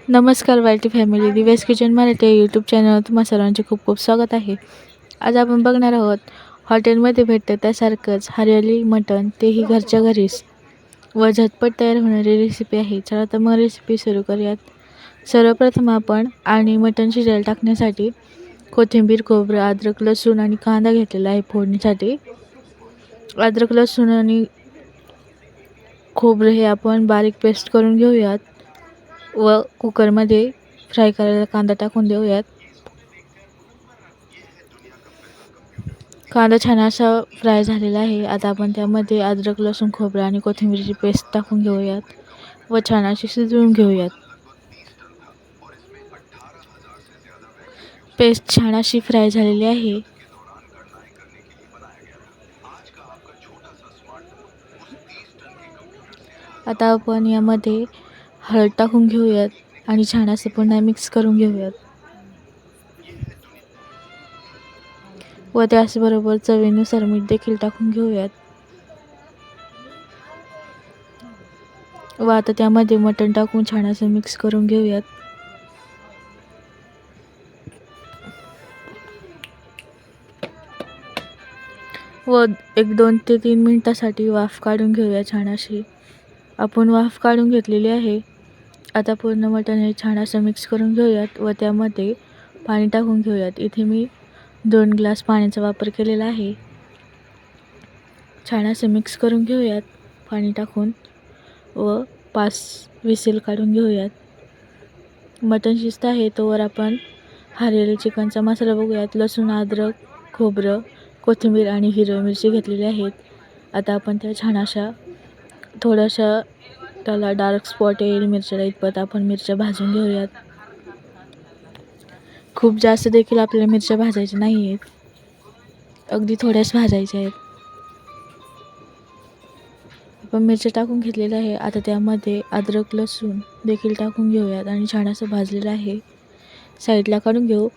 नमस्कार YT family, Divya's kitchen Marathi या YouTube चॅनलवर तुम्हा सर्वांचे खूप खूप स्वागत आहे. आज आपण बघणार आहोत हॉटेलमध्ये भेटतं त्यासारखंच हरियाली मटण, तेही घरच्या घरीच व झटपट तयार होणारी रेसिपी आहे. चला तर मग रेसिपी सुरू करूयात. सर्वप्रथम आपण मटण शिजायला टाकण्यासाठी कोथिंबीर, खोबरं, अद्रक, लसूण आणि कांदा घेतलेला आहे फोडणीसाठी. अद्रक, लसूण आणि खोबरं हे आपण बारीक पेस्ट करून घेऊयात व कुकरमध्ये फ्राय करायला कांदा टाकून देऊयात. कांदा छान असा फ्राय झालेला आहे. आता आपण त्यामध्ये अद्रक, लसूण, खोबरं आणि कोथिंबीरची पेस्ट टाकून घेऊयात व छान अशी शिजवून घेऊयात. पेस्ट छान अशी फ्राय झालेली आहे. आता आपण यामध्ये हळद टाकून घेऊयात आणि छान असं पुन्हा मिक्स करून घेऊयात व त्याचबरोबर चवीनुसार मीठ देखील टाकून घेऊयात. व आता त्यामध्ये मटण टाकून छान असं मिक्स करून घेऊयात. व 1-2 ते 3 मिनिटासाठी वाफ काढून घेऊया छान अशी. आपण वाफ काढून घेतलेली आहे. आता पूर्ण मटण हे छान असं मिक्स करून घेऊयात व त्यामध्ये पाणी टाकून घेऊयात. इथे मी 2 ग्लास पाण्याचा वापर केलेला आहे. छान असं मिक्स करून घेऊयात पाणी टाकून व 5 विसेल काढून घेऊयात. मटण शिजत आहे तोवर आपण हरियाली चिकनचा मसाला बघूयात. लसूण, अद्रक, खोबरं, कोथिंबीर आणि हिरवी मिरची घेतलेली आहेत. आता आपण त्या छान अशा थोड्याशा त्याला डार्क स्पॉट येईल मिरच्याला इतपत आपण मिरच्या भाजून घेऊयात. खूप जास्त देखील आपल्याला मिरच्या भाजायच्या नाही आहेत, अगदी थोड्याच भाजायच्या आहेत. आपण मिरच्या टाकून घेतलेल्या आहे. आता त्यामध्ये अद्रक, लसूण देखील टाकून घेऊयात आणि छान असं भाजलेलं आहे. साईडला काढून घेऊ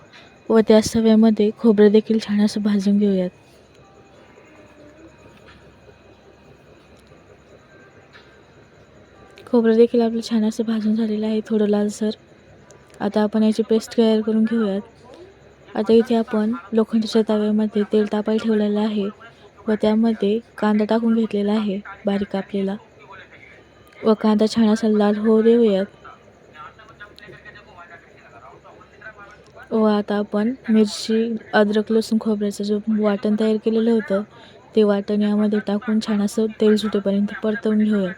व त्याच तव्यामध्ये खोबरं देखील छान असं भाजून घेऊयात. खोबरं देखील आपलं छान असं भाजून झालेलं आहे, थोडं लालसर. आता आपण याची पेस्ट तयार करून घेऊयात. आता इथे आपण लोखंडाच्या तव्यामध्ये तेल तापायला ठेवलेलं आहे व त्यामध्ये कांदा टाकून घेतलेला आहे बारीक कापलेला व कांदा छान असा लाल होऊ देऊयात. व आता आपण मिरची, अद्रक, लसूण, खोबऱ्याचं जो वाटण तयार केलेलं होतं ते वाटण यामध्ये टाकून छान असं तेल सुटेपर्यंत परतवून घेऊयात.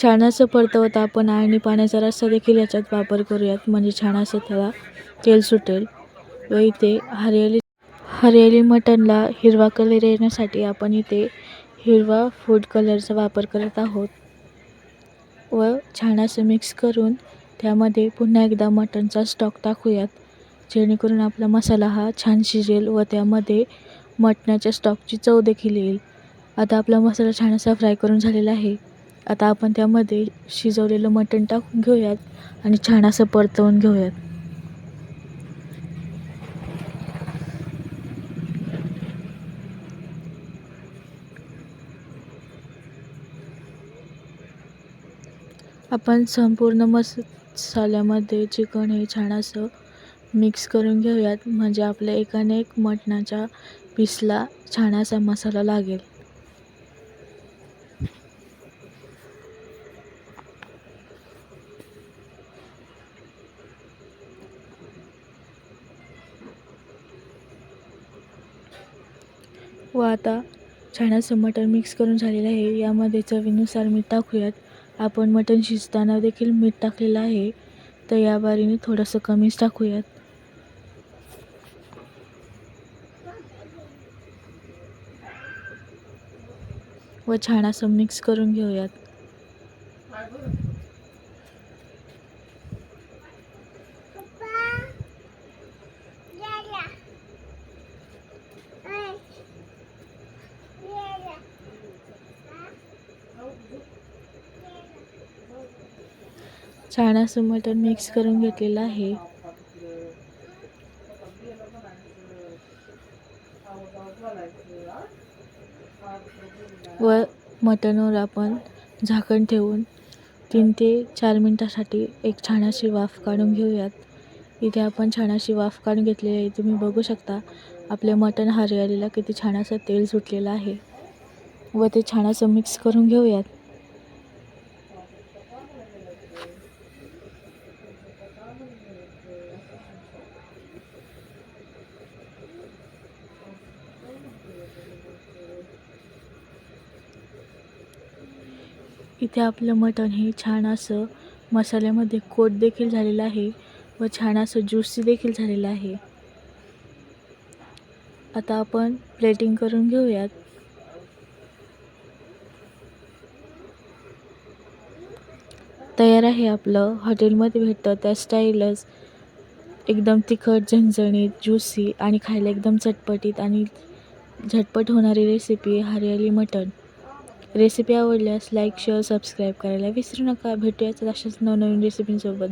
छान असं परतवत आपण आणि पाण्याचा रस्सा देखील याच्यात वापर करूयात, म्हणजे छान असं त्याला तेल सुटेल. व इथे हरियाली मटणला हिरवा कलर येण्यासाठी आपण इथे हिरवा फूड कलरचा वापर करत आहोत. व छान असं मिक्स करून त्यामध्ये पुन्हा एकदा मटणचा स्टॉक टाकूयात, जेणेकरून आपला मसाला हा छान शिजेल व त्यामध्ये मटणाच्या स्टॉकची चव देखील येईल. आता आपला मसाला छान असा फ्राय करून झालेला आहे. आता आपण त्यामध्ये शिजवलेलं मटण टाकून घेऊयात आणि छान असं परतवून घेऊयात. आपण संपूर्ण मसाल्यामध्ये चिकन हे छान असं मिक्स करून घेऊयात, म्हणजे आपल्या एकाने एक मटणाच्या पीसला छान असा मसाला लागेल. व आता छान असं मटण मिक्स करून झालेलं आहे. यामध्ये चवीनुसार मीठ टाकूयात. आपण मटण शिजताना देखील मीठ टाकलेलं आहे, तर या बारीने थोडंसं कमीच टाकूयात. व छान असं मिक्स करून घेऊयात. छान असं मटण मिक्स करून घेतलेलं आहे. व मटणवर आपण झाकण ठेवून 3 ते 4 मिनटासाठी एक छान अशी वाफ काढून घेऊयात. इथे आपण छान अशी वाफ काढून घेतलेली आहे. तुम्ही बघू शकता आपले मटण हरियालीला किती छान असं तेल सुटलेलं आहे व ते छान असं मिक्स करून घेऊयात. इथे आपलं मटण हे छान असं मसाल्यामध्ये कोट देखील झालेलं आहे व छान असं ज्युसी देखील झालेलं आहे. आता आपण प्लेटिंग करून घेऊयात. तयार आहे आपलं हॉटेलमध्ये भेटतं त्या स्टाईलच एकदम तिखट, झणझणीत, ज्युसी आणि खायला एकदम चटपटीत आणि झटपट होणारी रेसिपी हरियाली मटण. रेसिपी आवडल्यास लाईक, शेअर, सबस्क्राईब करायला विसरू नका. भेटूयाच अशाच नवनवीन रेसिपींसोबत.